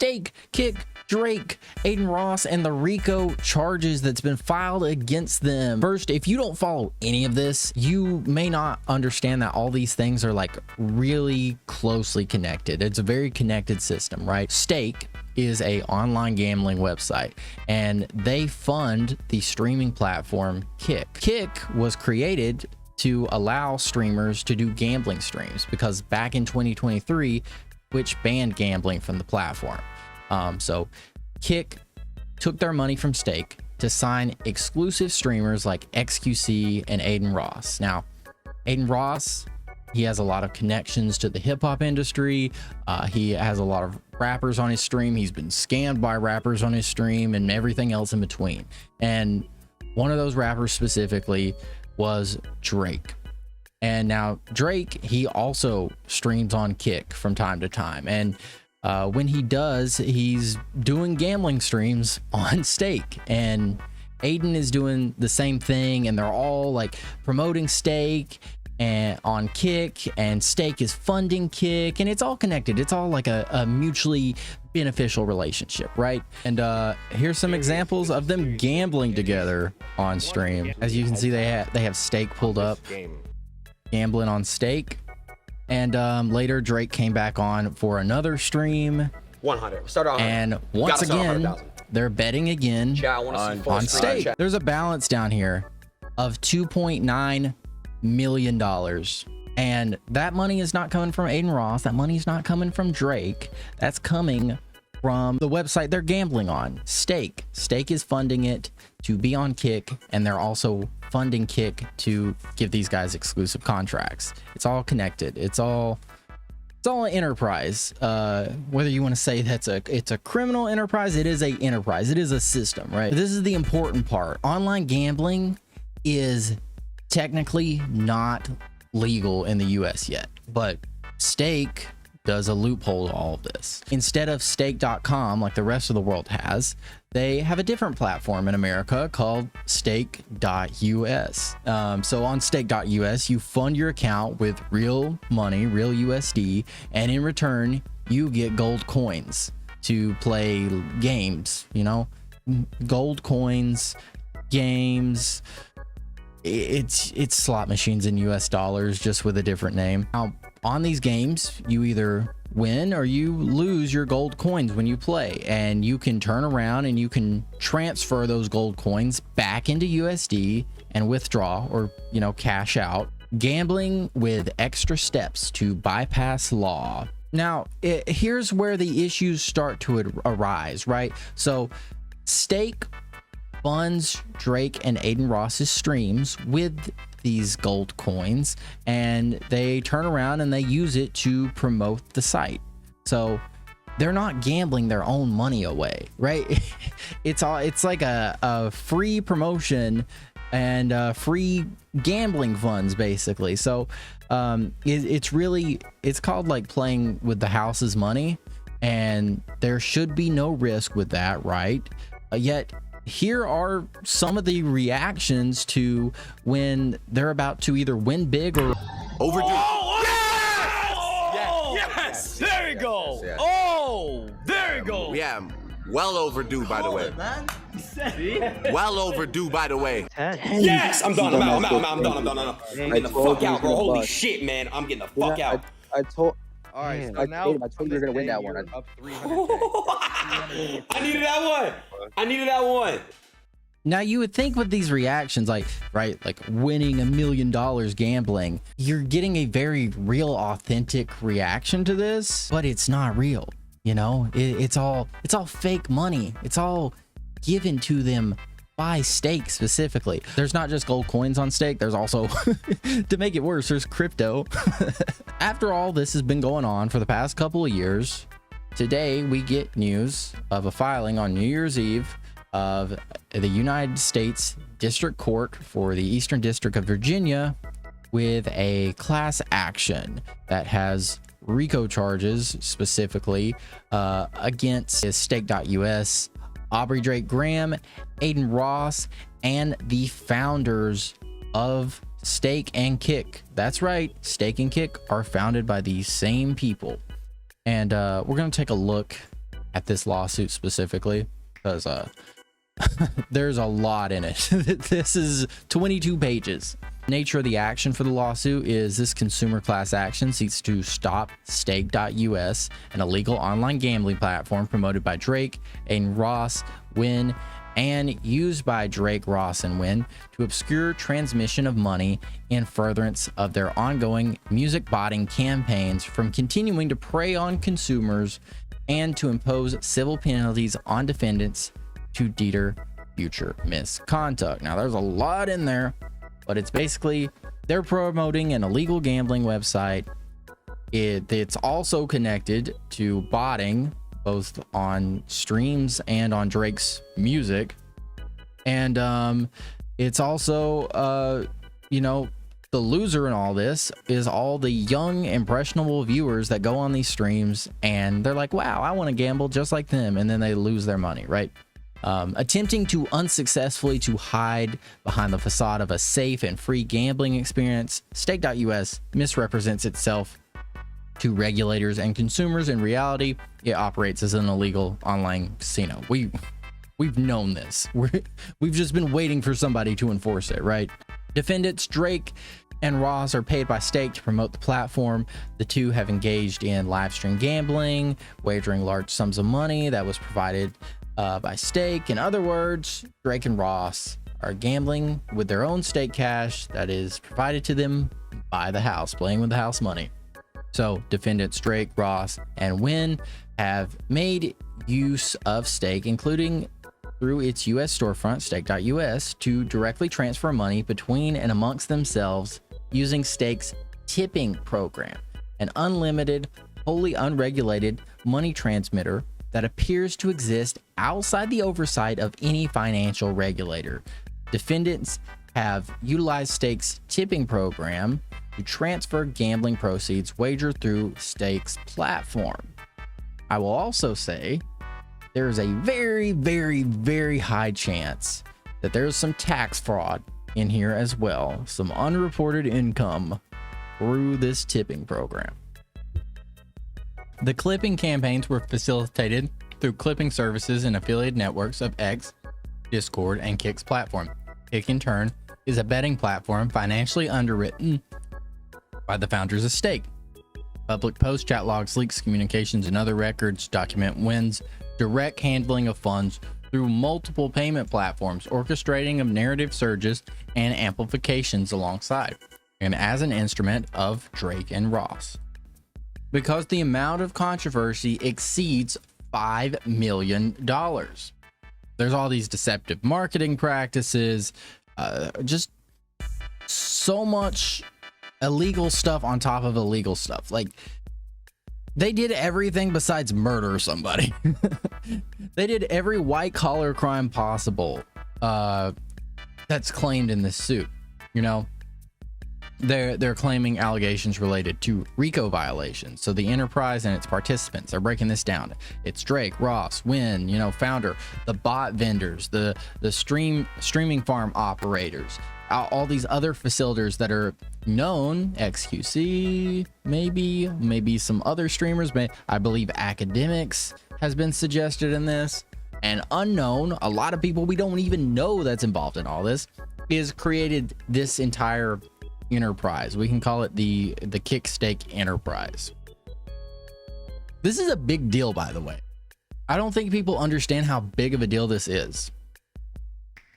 Stake, Kick, Drake, Adin Ross, and the RICO charges that's been filed against them. First, if you don't follow any of this, you may not understand that all these things are like really closely connected. It's a very connected system, right? Stake is a online gambling website, and they fund the streaming platform Kick. Kick was created to allow streamers to do gambling streams because back in 2023, Twitch banned gambling from the platform. So Kick took their money from Stake to sign exclusive streamers like XQC and Adin Ross. Now, Adin Ross, he has a lot of connections to the hip hop industry. He has a lot of rappers on his stream. He's been scammed by rappers on his stream and everything else in between. And one of those rappers specifically was Drake. And now Drake, he also streams on Kick from time to time. And when he does, he's doing gambling streams on Stake. And Adin is doing the same thing, and they're all like promoting Stake and on Kick, and Stake is funding Kick, and it's all connected. It's all like a mutually beneficial relationship, right? And here's some examples of them gambling together on stream. As you can see, they have Stake pulled up, gambling on Stake. And later Drake came back on for another stream. 100. Start off. And once again, they're betting again on Stake. There's a balance down here of $2.9 million. And that money is not coming from Adin Ross. That money is not coming from Drake. That's coming from the website they're gambling on, Stake. Stake is funding it to be on Kick, and they're also funding Kick to give these guys exclusive contracts. It's all connected. It's all an enterprise. Whether you want to say it's a criminal enterprise, it is a enterprise. It is a system, right? This is the important part. Online gambling is technically not legal in the US yet, but Stake does a loophole to all of this. Instead of stake.com like the rest of the world has, they have a different platform in America called stake.us. So on stake.us, you fund your account with real money, real USD, and in return, you get gold coins to play games, you know, gold coins, games. It's slot machines in US dollars, just with a different name. Now, on these games, you either win or you lose your gold coins when you play, and you can turn around and you can transfer those gold coins back into USD and withdraw, or, you know, cash out. Gambling with extra steps to bypass law. Now, here's where the issues start to arise, right? So Stake funds Drake and Adin Ross's streams with these gold coins, and they turn around and they use it to promote the site. So they're not gambling their own money away, right? It's like a free promotion and free gambling funds, basically. So it's called like playing with the house's money, and there should be no risk with that, right? Yet here are some of the reactions to when they're about to either win big or overdue. Oh, Yes! There we go. Yes. Oh, there we go. Yeah, well overdue, by the way. Well overdue, by the way. Yes, I'm done. I'm done. I'm getting the fuck out, bro. Holy shit, man. I'm getting the fuck out. I told. All right, Man, so now I told you you're gonna win that one. Up 300K. I needed that one. I needed that one. Now, you would think with these reactions, like, right, like winning $1 million gambling, you're getting a very real, authentic reaction to this, but it's not real. You know, it's all fake money. It's all given to them by Stake specifically. There's not just gold coins on Stake. There's also, to make it worse, there's crypto. After all this has been going on for the past couple of years, today we get news of a filing on New Year's Eve of the United States District Court for the Eastern District of Virginia with a class action that has RICO charges specifically against Stake.us, Aubrey Drake Graham, Adin Ross, and the founders of Stake and Kick. That's right, Stake and Kick are founded by these same people. And we're going to take a look at this lawsuit specifically, because there's a lot in it. This is 22 pages. Nature of the action for the lawsuit is this consumer class action seeks to stop stake.us, an illegal online gambling platform promoted by Drake, Adin Ross, Wynn, and used by Drake, Ross, and Wynn to obscure transmission of money in furtherance of their ongoing music botting campaigns from continuing to prey on consumers and to impose civil penalties on defendants to deter future misconduct. Now, there's a lot in there, but it's basically they're promoting an illegal gambling website. It's also connected to botting, both on streams and on Drake's music. And it's also, you know, the loser in all this is all the young, impressionable viewers that go on these streams and they're like, wow, I want to gamble just like them. And then they lose their money, right? Attempting to unsuccessfully to hide behind the facade of a safe and free gambling experience, stake.us misrepresents itself to regulators and consumers. In reality, it operates as an illegal online casino. We've known this. We've just been waiting for somebody to enforce it, right? Defendants Drake and Ross are paid by Stake to promote the platform. The two have engaged in live stream gambling, wagering large sums of money that was provided by Stake. In other words, Drake and Ross are gambling with their own stake cash that is provided to them by the house, playing with the house money. So defendants Drake, Ross, and Wynn have made use of Stake, including through its US storefront, stake.us, to directly transfer money between and amongst themselves using Stake's tipping program, an unlimited, wholly unregulated money transmitter that appears to exist outside the oversight of any financial regulator. Defendants have utilized Stake's tipping program to transfer gambling proceeds wagered through Stake's platform. I will also say there is a very, very, very high chance that there's some tax fraud in here as well, some unreported income through this tipping program. The clipping campaigns were facilitated through clipping services and affiliate networks of X, Discord, and Kick's platform. Kick, in turn, is a betting platform financially underwritten by the founders of Stake. Public post, chat logs, leaks, communications, and other records document Wynn's direct handling of funds through multiple payment platforms, orchestrating of narrative surges and amplifications alongside, and as an instrument of Drake and Ross. Because the amount of controversy exceeds $5 million. There's all these deceptive marketing practices, just so much illegal stuff on top of illegal stuff. Like, they did everything besides murder somebody. They did every white collar crime possible that's claimed in this suit. You know, they're claiming allegations related to RICO violations. So the enterprise and its participants are breaking this down. It's Drake, Ross, Wynn, you know, founder, the bot vendors, the streaming farm operators, all these other facilitators that are known, XQC, maybe some other streamers, I believe academics has been suggested in this, and unknown, a lot of people we don't even know that's involved in all this, is created this entire enterprise. We can call it the Kick Stake enterprise. This is a big deal, by the way. I don't think people understand how big of a deal this is.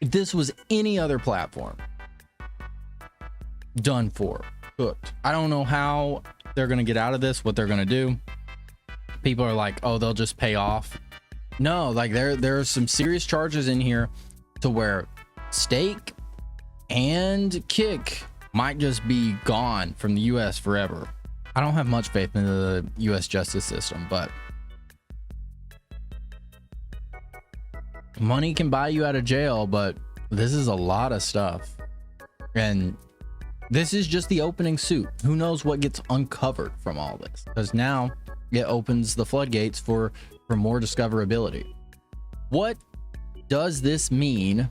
If this was any other platform, done for, hooked. I don't know how they're gonna get out of this, what they're gonna do. People are like, oh, they'll just pay off. No, like there are some serious charges in here to where Stake and Kick might just be gone from the US forever. I don't have much faith in the US justice system, but money can buy you out of jail, but this is a lot of stuff. And this is just the opening suit. Who knows what gets uncovered from all this? Because now it opens the floodgates for more discoverability. What does this mean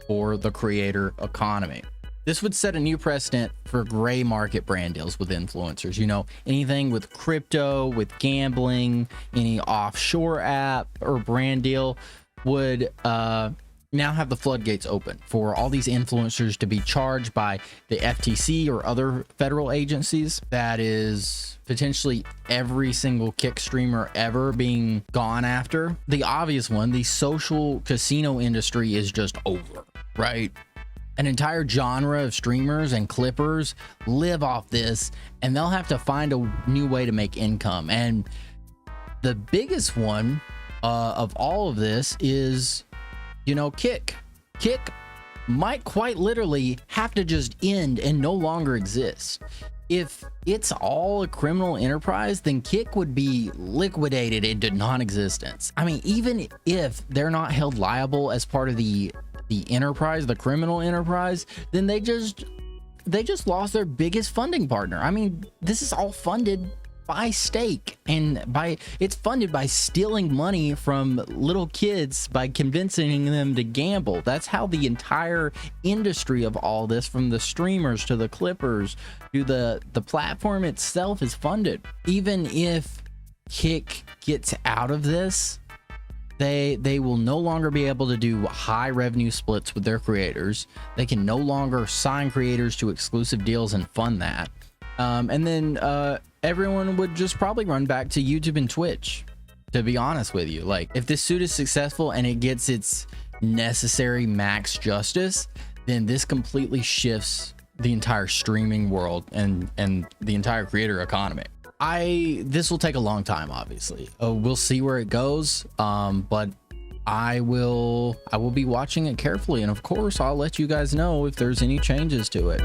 for the creator economy? This would set a new precedent for gray market brand deals with influencers. You know, anything with crypto, with gambling, any offshore app or brand deal would now have the floodgates open for all these influencers to be charged by the FTC or other federal agencies. That is potentially every single kick streamer ever being gone after. The obvious one, the social casino industry, is just over, right? An entire genre of streamers and clippers live off this, and they'll have to find a new way to make income. And the biggest one of all of this is, you know, Kick might quite literally have to just end and no longer exist. If it's all a criminal enterprise, then Kick would be liquidated into non-existence. I mean, even if they're not held liable as part of the enterprise, the criminal enterprise, then they just lost their biggest funding partner. I mean, this is all funded by stake, and it's funded by stealing money from little kids by convincing them to gamble. That's how the entire industry of all this, from the streamers to the clippers to the platform itself, is funded. Even if Kick gets out of this, they will no longer be able to do high revenue splits with their creators. They can no longer sign creators to exclusive deals and fund that. And then everyone would just probably run back to YouTube and Twitch, to be honest with you. Like, if this suit is successful and it gets its necessary max justice, then this completely shifts the entire streaming world and the entire creator economy. This will take a long time, obviously. We'll see where it goes, but I will be watching it carefully, and of course I'll let you guys know if there's any changes to it.